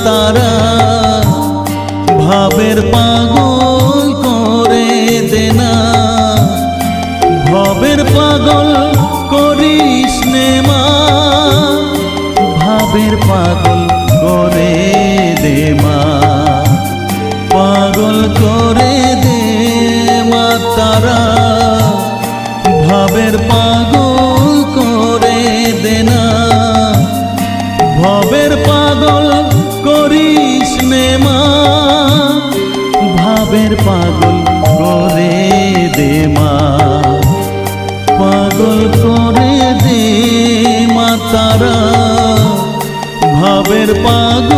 তারা ভাবের পাগল করে দেনা ভবের পাগল করিস নে মা ভাবের পাগল করে দে মা পাগল করে দে মা তারা ভাবের পাগল করে দেনা ভবের পাগল করিস নে মা ভাবের পাগল করে দে মা পাগল করে দে মা তারা ভাবের পাগল